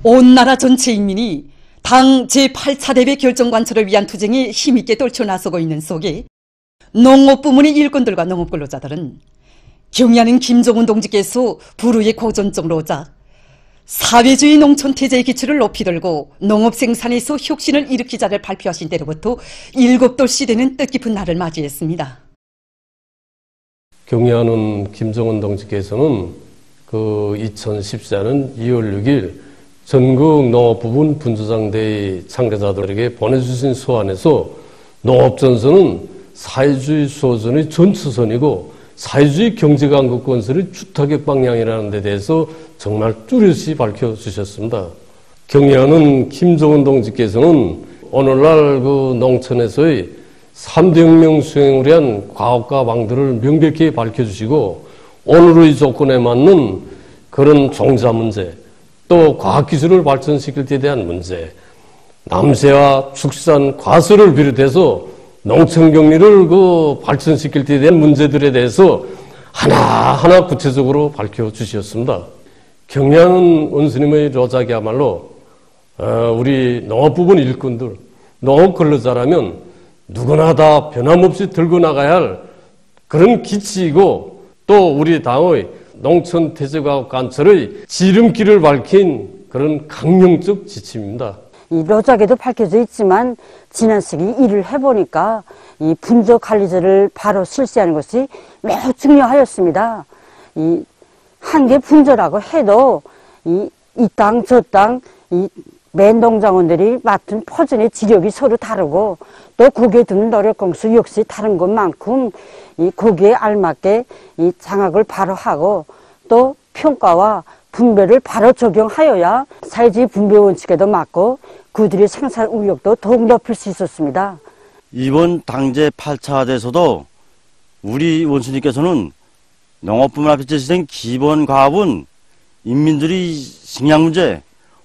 온 나라 전체 인민이 당 제8차 대회 결정관철을 위한 투쟁에 힘있게 떨쳐 나서고 있는 속에 농업부문의 일꾼들과 농업근로자들은 경의하는 김정은 동지께서 불후의 고전점으로 오자 사회주의 농촌태제의 기초를 높이 들고 농업생산에서 혁신을 일으키자를 발표하신 때로부터 7돌씨 되는 뜻깊은 날을 맞이했습니다. 경의하는 김정은 동지께서는 2014년 2월 6일 전국 농업부문 분조장대회 참가자들에게 보내주신 소안에서 농업전선은 사회주의 수호전의 전초선이고 사회주의 경제강국 건설의 주타격 방향이라는 데 대해서 정말 뚜렷이 밝혀주셨습니다. 경의하는 김정은 동지께서는 오늘날 농촌에서의 3대 혁명 수행을 위한 과업과 방도를 명백히 밝혀주시고 오늘의 조건에 맞는 그런 종자 문제, 또 과학기술을 발전시킬 데 대한 문제, 남새와 축산, 과수를 비롯해서 농촌경리를 발전시킬 데 대한 문제들에 대해서 하나하나 구체적으로 밝혀주셨습니다. 경의하는 원수님의 로작이야말로 우리 농업부문 일꾼들, 농업근로자라면 누구나 다 변함없이 들고 나가야 할 그런 기치이고 또 우리 당의 농촌태제과학 관철의 지름길을 밝힌 그런 강령적 지침입니다. 이 묘작에도 밝혀져 있지만 지난 시기 일을 해보니까 이 분조관리제를 바로 실시하는 것이 매우 중요하였습니다. 이 한 개 분조라고 해도 이 땅 저 땅 이 맨 농장원들이 맡은 포전의 지력이 서로 다르고 또 거기에 드는 노력 공수 역시 다른 것만큼 이 거기에 알맞게 이 장악을 바로 하고 또 평가와 분배를 바로 적용하여야 사회주의 분배 원칙에도 맞고 그들의 생산 의욕도 더욱 높일 수 있었습니다. 이번 당제 8차 대회에서도 우리 원수님께서는 농업부문 앞에 제시된 기본 과업은 인민들이 식량 문제,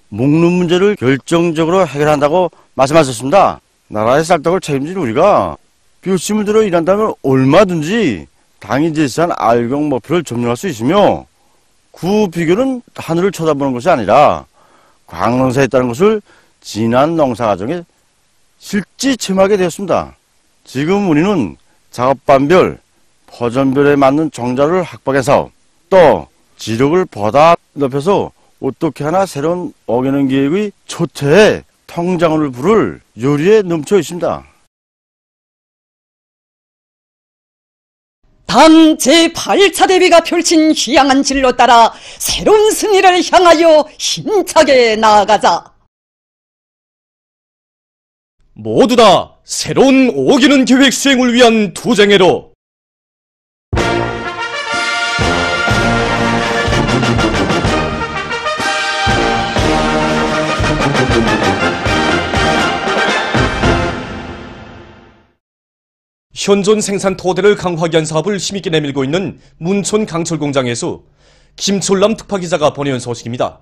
먹는 문제를 결정적으로 해결한다고 말씀하셨습니다. 나라의 쌀떡을 책임진 우리가 비웃음을 들어 일한다면 얼마든지 당이 제시한 알경 목표를 점령할 수 있으며 그 비결은 하늘을 쳐다보는 것이 아니라 광농사에 있다는 것을 지난 농사과정에 실제 체험하게 되었습니다. 지금 우리는 작업반별, 포전별에 맞는 종자를 확보해서 또 지력을 보다 높여서 어떻게 하나 새로운 어기는 계획의 초태에 통장을 부를 요리에 넘쳐 있습니다. 당 제8차 대회가 펼친 희양한 진로 따라 새로운 승리를 향하여 힘차게 나아가자. 모두 다 새로운 오기는 계획 수행을 위한 투쟁에로 현존 생산 토대를 강화하기 위한 사업을 힘있게 내밀고 있는 문촌 강철공장에서 김철남 특파기자가 보내온 소식입니다.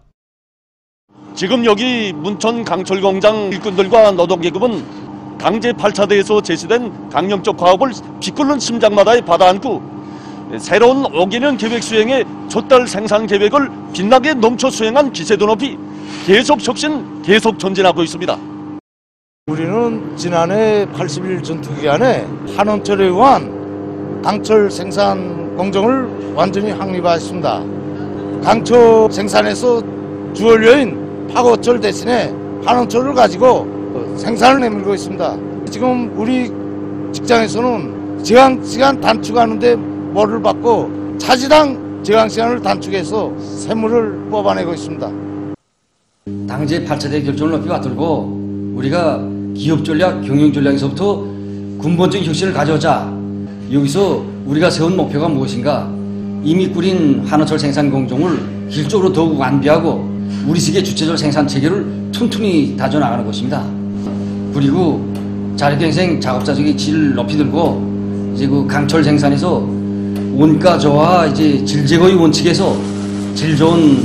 지금 여기 문촌 강철공장 일꾼들과 노동계급은 당제 8차 대회에서 제시된 강령적 과업을 비끓는 심장마다에 받아안고 새로운 5개년 계획 수행의 촛달 생산 계획을 빛나게 넘쳐 수행한 기세도 높이 계속 혁신, 계속 전진하고 있습니다. 우리는 지난해 80일 전투기간에 한원철에 의한 강철 생산 공정을 완전히 확립하였습니다. 강철 생산에서 주원료인 파고철 대신에 한원철을 가지고 생산을 내밀고 있습니다. 지금 우리 직장에서는 제강시간 단축하는데 뭐를 받고 차지당 제강시간을 단축해서 샘물을 뽑아내고 있습니다. 당제 8차 대회 결정을 높이 받들고 우리가 기업 전략, 경영 전략에서부터 근본적인 혁신을 가져오자. 여기서 우리가 세운 목표가 무엇인가? 이미 꾸린 한원철 생산 공정을 기술적으로 더욱 완비하고 우리 세계 주체적 생산 체계를 튼튼히 다져나가는 것입니다. 그리고 자력갱생 작업자적인 질을 높이 들고 이제 그 강철 생산에서 원가 저하 이제 질 제거의 원칙에서 질 좋은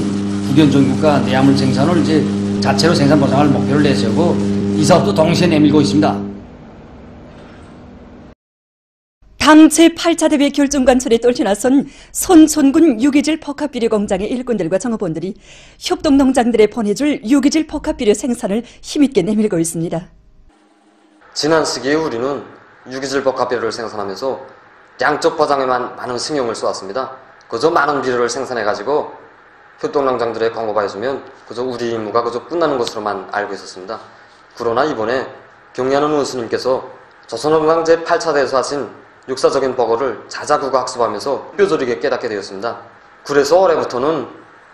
국연 전국과 내화물 생산을 이제 자체로 생산 보장할 목표를 내세우고 이 사업도 동시에 내밀고 있습니다. 당 제8차 대회 결정관철에 떨쳐나선 손촌군 유기질 복합비료 공장의 일꾼들과 종업원들이 협동농장들에 보내줄 유기질 복합비료 생산을 힘있게 내밀고 있습니다. 지난 시기에 우리는 유기질 복합비료를 생산하면서 양적 포장에만 많은 신경을 쏘았습니다. 그저 많은 비료를 생산해가지고 협동농장들에 공급해주면 그저 우리 임무가 그저 끝나는 것으로만 알고 있었습니다. 그러나 이번에 경리하는 원수님께서 조선농장 제8차 대회에서 하신 역사적인 보고를 자자구가 학습하면서 뼈저리게 깨닫게 되었습니다. 그래서 올해부터는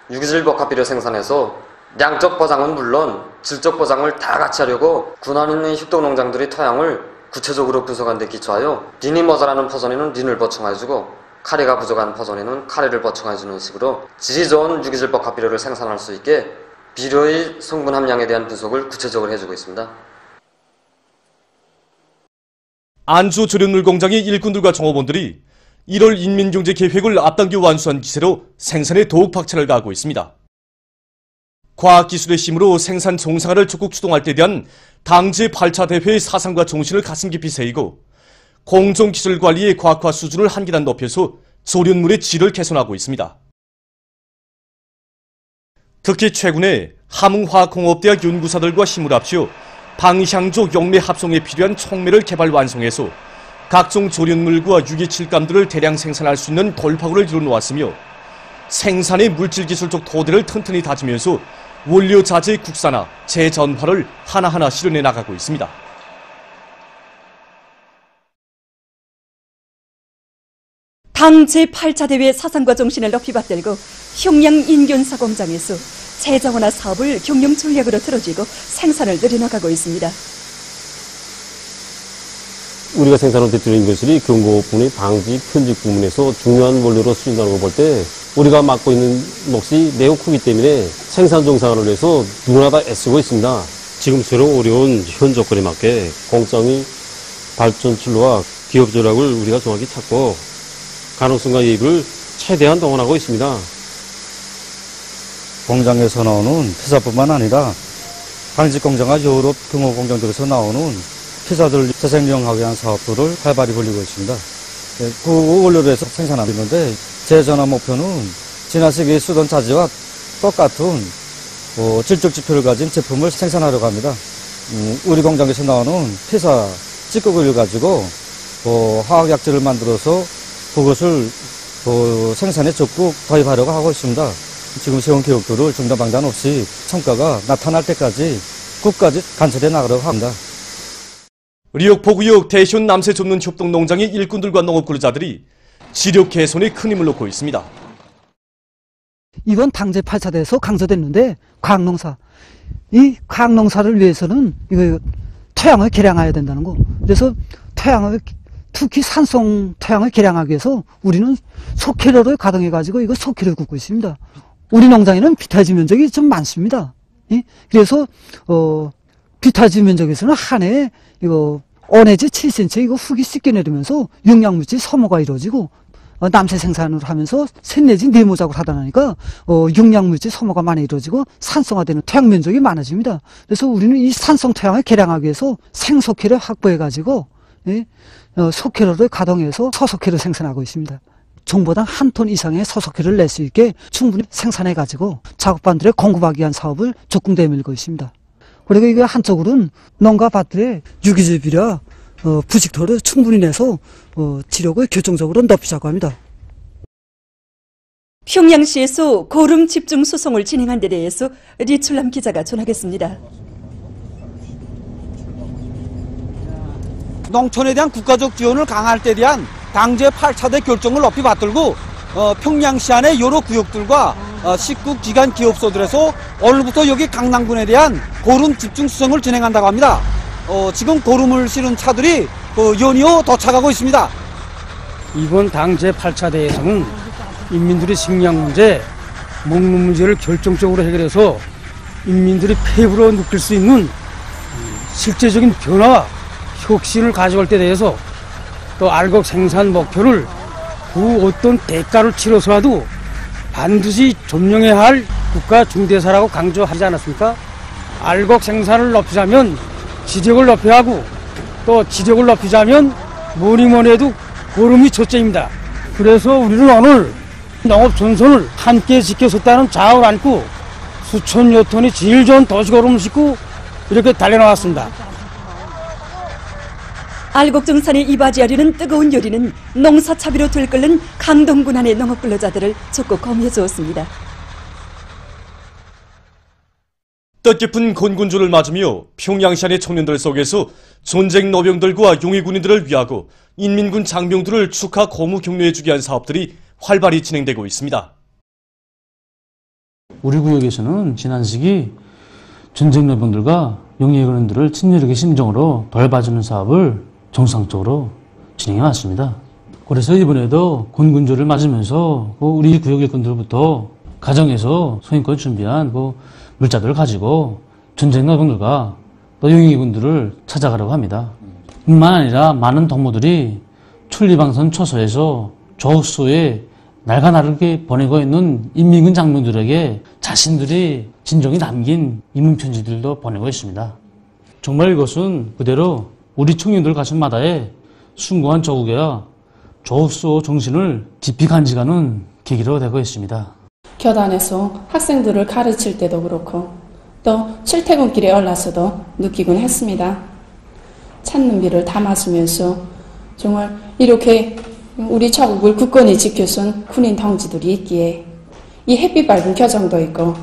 유기질 복합비료 생산에서 양적 보장은 물론 질적 보장을 다 같이 하려고 군안 있는 협동농장들의 토양을 구체적으로 분석한 데 기초하여 린이 모자라는 포존에는 린을 보충해주고 카리가 부족한 포존에는 카리를 보충해주는 식으로 질이 좋은 유기질 복합비료를 생산할 수 있게 비료의 성분 함량에 대한 분석을 구체적으로 해주고 있습니다. 안주 조련물 공장의 일꾼들과 종업원들이 1월 인민경제 계획을 앞당겨 완수한 기세로 생산에 더욱 박차를 가하고 있습니다. 과학기술의 힘으로 생산 정상화를 적극 추동할 때 대한 당 제8차 대회의 사상과 정신을 가슴 깊이 새기고 공정기술 관리의 과학화 수준을 한 계단 높여서 조련물의 질을 개선하고 있습니다. 특히 최근에 함흥화학공업대학 연구사들과 힘을 합쳐 방향조 용매 합성에 필요한 촉매를 개발 완성해서 각종 조련물과 유기질감들을 대량 생산할 수 있는 돌파구를 이뤄놓았으며 생산의 물질기술적 토대를 튼튼히 다지면서 원료 자재 국산화, 재전화를 하나하나 실현해 나가고 있습니다. 당 제8차 대회 사상과 정신을 높이 받들고 흉양 인견사 공장에서 재정원화 사업을 경영 전략으로 틀어쥐고 생산을 늘려나가고 있습니다. 우리가 생산한 대표적인 것이 경고분의 방지, 편집 부문에서 중요한 원료로 쓰인다는 걸 볼 때 우리가 맡고 있는 몫이 매우 크기 때문에 생산 정상화를 위해서 누구나 다 애쓰고 있습니다. 지금처럼 어려운 현 조건에 맞게 공장의 발전 출로와 기업 전략을 우리가 정확히 찾고 가능성과 예비를 최대한 동원하고 있습니다. 공장에서 나오는 피자뿐만 아니라 방직공장과 여러 등호공장들에서 나오는 피자들 재생용하기 위한 사업들을 활발히 벌이고 있습니다. 그 원료로 해서 생산하고 있는데 제 전화 목표는 지난 시기에 쓰던 자재와 똑같은 질적 지표를 가진 제품을 생산하려고 합니다. 우리 공장에서 나오는 피자 찌꺼기를 가지고 화학약재를 만들어서 그것을 생산에 적극 도입하려고 하고 있습니다. 지금 세운 계획들을 중단방단 없이 성과가 나타날 때까지 끝까지 관철해 나가려고 합니다. 리역포구역 대현 남세 좁는 협동농장의 일꾼들과 농업근로자들이 지력 개선에 큰 힘을 놓고 있습니다. 이번 당 제8차 대회에서 강조됐는데 과학농사. 이 과학농사를 위해서는 이거 토양을 개량해야 된다는 거. 그래서 토양을 특히 산성 토양을 개량하기 위해서 우리는 소캐러를 가동해가지고 이거 소캐를 굽고 있습니다. 우리 농장에는 비타지 면적이 좀 많습니다. 그래서 비타지 면적에서는 한 해에 이거 5 내지 7cm 이거 흙이 씻겨 내리면서 영양물질 소모가 이루어지고 남새 생산을 하면서 3 내지 4모작을 하다 보니까 영양물질 소모가 많이 이루어지고 산성화되는 토양 면적이 많아집니다. 그래서 우리는 이 산성 토양을 개량하기 위해서 생소캐를 확보해가지고 소캐러를 가동해서 소소캐를 생산하고 있습니다. 종보당 1톤 이상의 소소캐를 낼 수 있게 충분히 생산해가지고 작업반들에 공급하기 위한 사업을 적극 내밀고 있습니다. 그리고 이게 한쪽으로는 농가 밭들에 유기질 비료, 부식토를 충분히 내서 지력을 결정적으로 높이자고 합니다. 평양시에서 고름 집중 수송을 진행한 데 대해서 리출남 기자가 전하겠습니다. 농촌에 대한 국가적 지원을 강화할 때 대한 당제 8차대 결정을 높이 받들고 평양시 안의 여러 구역들과 식구 기관 기업소들에서 오늘부터 여기 강남군에 대한 고름 집중 수송을 진행한다고 합니다. 지금 고름을 실은 차들이 연이어 도착하고 있습니다. 이번 당제 8차 대회에서는 인민들의 식량 문제, 먹는 문제를 결정적으로 해결해서 인민들이 피부로 느낄 수 있는 실제적인 변화와 혁신을 가져올 때 대해서 또 알곡 생산 목표를 그 어떤 대가를 치러서라도 반드시 점령해야 할 국가 중대사라고 강조하지 않았습니까? 알곡 생산을 높이자면 지력을 높여야 하고 또 지력을 높이자면 뭐니 해도 보름이 첫째입니다. 그래서 우리는 오늘 농업 전선을 함께 지켜섰다는 자업을 안고 수천여 톤의 질 좋은 도시걸음을 싣고 이렇게 달려나왔습니다. 알곡정산에 이바지하려는 뜨거운 열의는 농사차비로 들끓는 강동군안의 농업 근로자들을 적극 검해 주었습니다. 뜻깊은 곤군주를 맞으며 평양시안의 청년들 속에서 전쟁 노병들과 용의군인들을 위하고 인민군 장병들을 축하 고무 격려해주기 위한 사업들이 활발히 진행되고 있습니다. 우리 구역에서는 지난 시기 전쟁 노병들과 용의군인들을 친절하게 심정으로 돌봐주는 사업을 정상적으로 진행해 왔습니다. 그래서 이번에도 곤군주를 맞으면서 우리 구역 일꾼들부터 가정에서 소인껏 준비한 물자들을 가지고 전쟁 노병들과 또 용의군들을 찾아가려고 합니다. 뿐만 아니라 많은 동무들이 천리방선 초소에서 조수에 날가 나르게 보내고 있는 인민군 장병들에게 자신들이 진정이 담긴 이문편지들도 보내고 있습니다. 정말 이것은 그대로 우리 청년들 가슴마다에 숭고한 조국이야 조수 정신을 깊이 간직하는 계기로 되고 있습니다. 교단에서 학생들을 가르칠 때도 그렇고 또 출퇴근길에 올라서도 느끼곤 했습니다. 찬눈비를 담아주면서 정말 이렇게 우리 조국을 굳건히 지켜준 군인 동지들이 있기에 이 햇빛 밝은 교정도 있고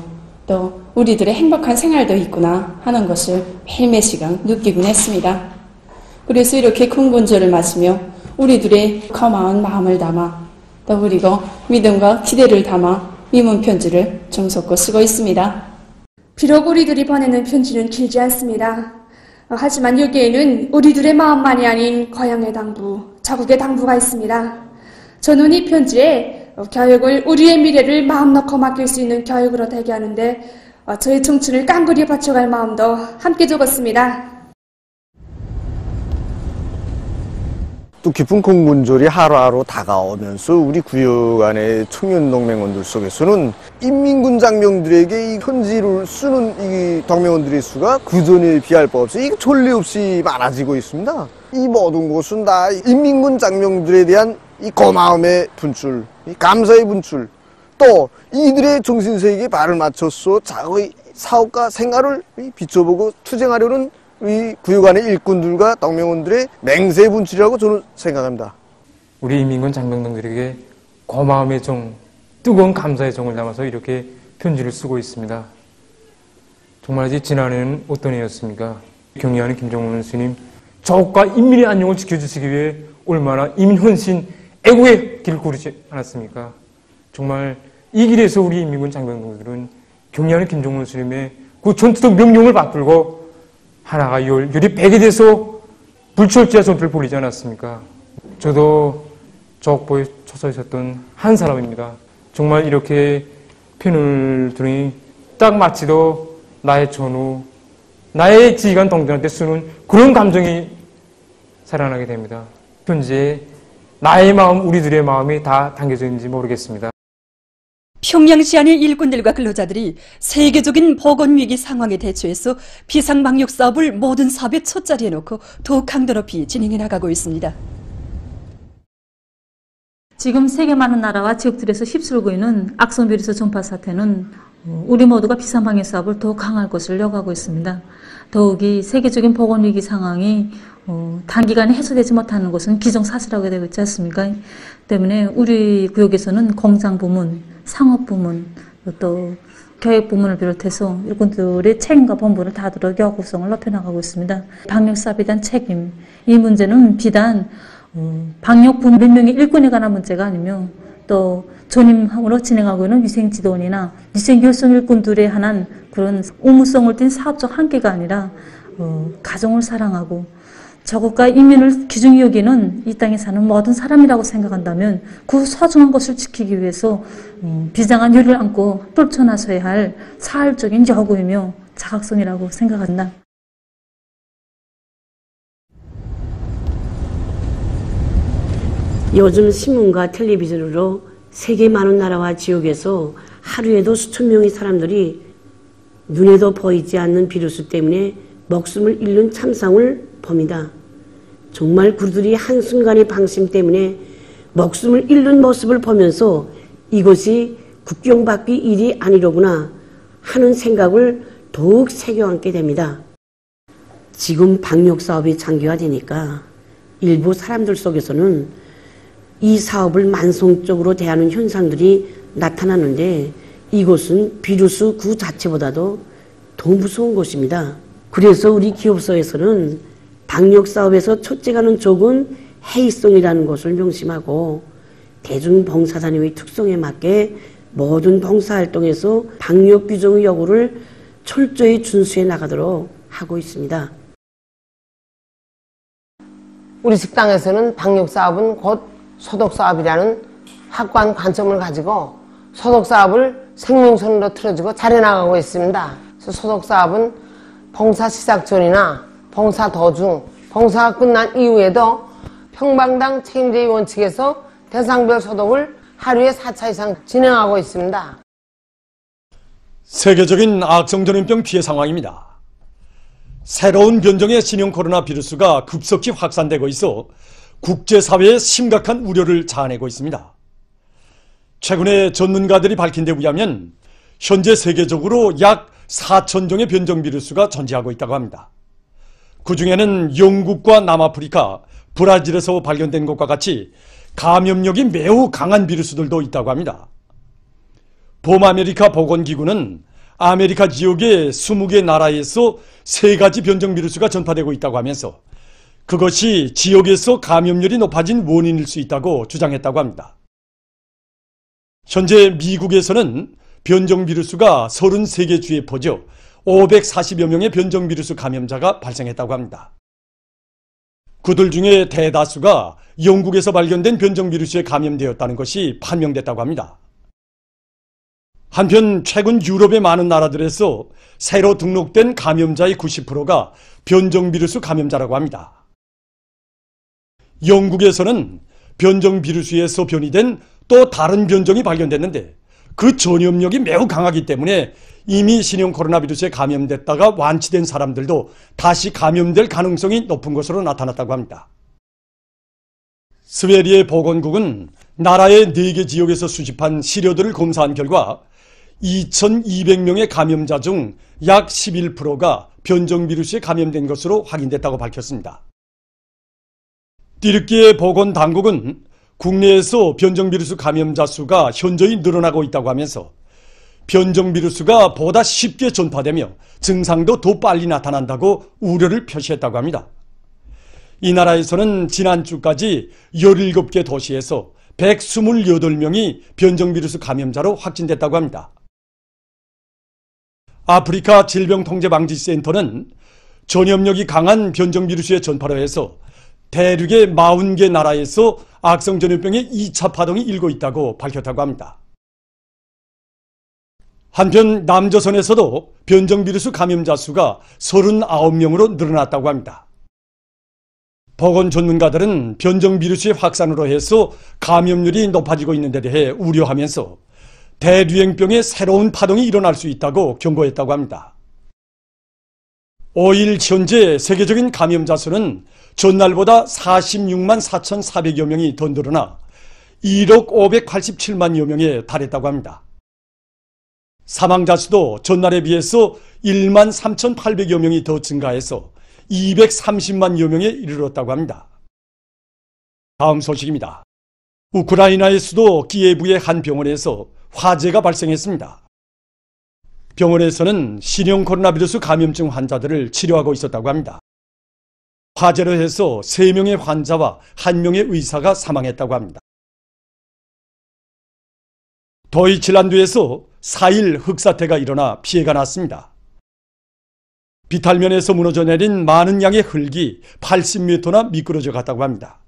또 우리들의 행복한 생활도 있구나 하는 것을 매일매일 시간 느끼곤 했습니다. 그래서 이렇게 군군주를 맞으며 우리들의 고마운 마음을 담아 또 그리고 믿음과 기대를 담아 위문 편지를 정석껏 쓰고 있습니다. 비록 우리들이 보내는 편지는 길지 않습니다. 하지만 여기에는 우리들의 마음만이 아닌 고향의 당부, 자국의 당부가 있습니다. 저는 이 편지에 교육을 우리의 미래를 마음 놓고 맡길 수 있는 교육으로 되게 하는데 저의 청춘을 깡그리 바쳐갈 마음도 함께 적었습니다. 뜻깊은 공군절이 하루하루 다가오면서 우리 구역 안의 청년 동맹원들 속에서는 인민군 장병들에게 이 편지를 쓰는 이 동맹원들의 수가 그전에 비할 바 없이 졸리 없이 많아지고 있습니다. 이 모든 것은 다 인민군 장병들에 대한 이 고마움의 분출, 이 감사의 분출, 또 이들의 정신세계에 발을 맞춰서 자기의 사업과 생활을 비춰보고 투쟁하려는 우리 구역 안의 일꾼들과 동맹원들의 맹세 분출이라고 저는 생각합니다. 우리 인민군 장병들에게 고마움의 정, 뜨거운 감사의 정을 담아서 이렇게 편지를 쓰고 있습니다. 정말 지난해는 어떤 해였습니까? 경의하는 김정은 스님, 조국과 인민의 안녕을 지켜주시기 위해 얼마나 이민헌신 애국의 길을 고르지 않았습니까? 정말 이 길에서 우리 인민군 장병들은 경의하는 김정은 스님의 그 전투적 명령을 받들고 하나가 열이 100이 돼서 불철주야 전투를 벌이지 않았습니까? 저도 조국보에 초소에 있었던 한 사람입니다. 정말 이렇게 편을 들으니 딱 마치도 나의 전후, 나의 지휘관 동들한테 쓰는 그런 감정이 살아나게 됩니다. 현재 나의 마음, 우리들의 마음이 다 담겨져 있는지 모르겠습니다. 평양시안의 일꾼들과 근로자들이 세계적인 보건위기 상황에 대처해서 비상방역 사업을 모든 사업의 첫자리에 놓고 더욱 강도 높이 진행해 나가고 있습니다. 지금 세계 많은 나라와 지역들에서 휩쓸고 있는 악성 비루스 전파 사태는 우리 모두가 비상방역 사업을 더욱 강할 것을 요구하고 있습니다. 더욱이 세계적인 보건위기 상황이 단기간에 해소되지 못하는 것은 기정사실하게 되고 있지 않습니까? 때문에 우리 구역에서는 공장부문, 상업부문, 또 교육부문을 비롯해서 일꾼들의 책임과 본분을 다들어 요구성을 높여나가고 있습니다. 방역사업에 대한 책임, 이 문제는 비단 방역부문 몇 명의 일꾼에 관한 문제가 아니며 또 전임으로 진행하고 있는 위생지도원이나 위생결성 일꾼들에 한한 그런 의무성을 띤 사업적 한계가 아니라 가정을 사랑하고 자국과 인민을 귀중히 여기는 이 땅에 사는 모든 사람이라고 생각한다면 그 소중한 것을 지키기 위해서 비장한 열의를 안고 떨쳐나서야 할 사활적인 요구이며 자각성이라고 생각한다. 요즘 신문과 텔레비전으로 세계 많은 나라와 지역에서 하루에도 수천 명의 사람들이 눈에도 보이지 않는 비루스 때문에 목숨을 잃는 참상을 봅니다. 정말 그들이 한순간의 방심 때문에 목숨을 잃는 모습을 보면서 이것이 국경밖의 일이 아니로구나 하는 생각을 더욱 새겨안게 됩니다. 지금 방역사업이 장기화되니까 일부 사람들 속에서는 이 사업을 만성적으로 대하는 현상들이 나타나는데 이것은 비루스 그 자체보다도 더 무서운 것입니다. 그래서 우리 기업소에서는 방역사업에서 첫째가는 적은 해이성이라는 것을 명심하고 대중봉사단의 특성에 맞게 모든 봉사활동에서 방역규정의 요구를 철저히 준수해 나가도록 하고 있습니다. 우리 식당에서는 방역사업은 곧 소독사업이라는 확고한 관점을 가지고 소독사업을 생명선으로 틀어주고 잘해나가고 있습니다. 그래서 소독사업은 봉사 시작 전이나 봉사 도중, 봉사가 끝난 이후에도 평방당 책임제의 원칙에서 대상별 소독을 하루에 4차 이상 진행하고 있습니다. 세계적인 악성전염병 피해 상황입니다. 새로운 변종의 신형 코로나 바이러스가 급속히 확산되고 있어 국제사회에 심각한 우려를 자아내고 있습니다. 최근에 전문가들이 밝힌 데 의하면 현재 세계적으로 약 4,000종의 변종 바이러스가 존재하고 있다고 합니다. 그 중에는 영국과 남아프리카, 브라질에서 발견된 것과 같이 감염력이 매우 강한 바이러스들도 있다고 합니다. 범아메리카 보건기구는 아메리카 지역의 20개 나라에서 3가지 변종 바이러스가 전파되고 있다고 하면서 그것이 지역에서 감염률이 높아진 원인일 수 있다고 주장했다고 합니다. 현재 미국에서는 변종 바이러스가 33개 주에 퍼져 540여 명의 변종 바이러스 감염자가 발생했다고 합니다. 그들 중에 대다수가 영국에서 발견된 변종 바이러스에 감염되었다는 것이 판명됐다고 합니다. 한편 최근 유럽의 많은 나라들에서 새로 등록된 감염자의 90%가 변종 바이러스 감염자라고 합니다. 영국에서는 변종 바이러스에서 변이된 또 다른 변종이 발견됐는데 그 전염력이 매우 강하기 때문에 이미 신형 코로나 바이러스에 감염됐다가 완치된 사람들도 다시 감염될 가능성이 높은 것으로 나타났다고 합니다. 스웨리의 보건국은 나라의 4개 지역에서 수집한 시료들을 검사한 결과 2,200명의 감염자 중 약 11%가 변종 바이러스에 감염된 것으로 확인됐다고 밝혔습니다. 띠르키의 보건당국은 국내에서 변종 바이러스 감염자 수가 현저히 늘어나고 있다고 하면서 변종 바이러스가 보다 쉽게 전파되며 증상도 더 빨리 나타난다고 우려를 표시했다고 합니다. 이 나라에서는 지난주까지 17개 도시에서 128명이 변종 바이러스 감염자로 확진됐다고 합니다. 아프리카 질병통제방지센터는 전염력이 강한 변종 바이러스의 전파로 해서 대륙의 40개 나라에서 악성전염병의 2차 파동이 일고 있다고 밝혔다고 합니다. 한편 남조선에서도 변종 바이러스 감염자 수가 39명으로 늘어났다고 합니다. 보건 전문가들은 변종 바이러스의 확산으로 해서 감염률이 높아지고 있는 데 대해 우려하면서 대유행병의 새로운 파동이 일어날 수 있다고 경고했다고 합니다. 5일 현재 세계적인 감염자 수는 전날보다 46만 4,400여 명이 더 늘어나 1억 587만여 명에 달했다고 합니다. 사망자 수도 전날에 비해서 1만 3,800여 명이 더 증가해서 230만여 명에 이르렀다고 합니다. 다음 소식입니다. 우크라이나의 수도 키예브의 한 병원에서 화재가 발생했습니다. 병원에서는 신형 코로나 바이러스 감염증 환자들을 치료하고 있었다고 합니다. 화재로 해서 3명의 환자와 1명의 의사가 사망했다고 합니다. 도이칠란드에서 4일 흙사태가 일어나 피해가 났습니다. 비탈면에서 무너져 내린 많은 양의 흙이 80m나 미끄러져 갔다고 합니다.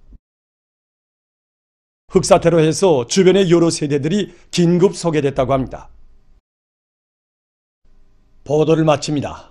흙사태로 해서 주변의 여러 세대들이 긴급 소개됐다고 합니다. 보도를 마칩니다.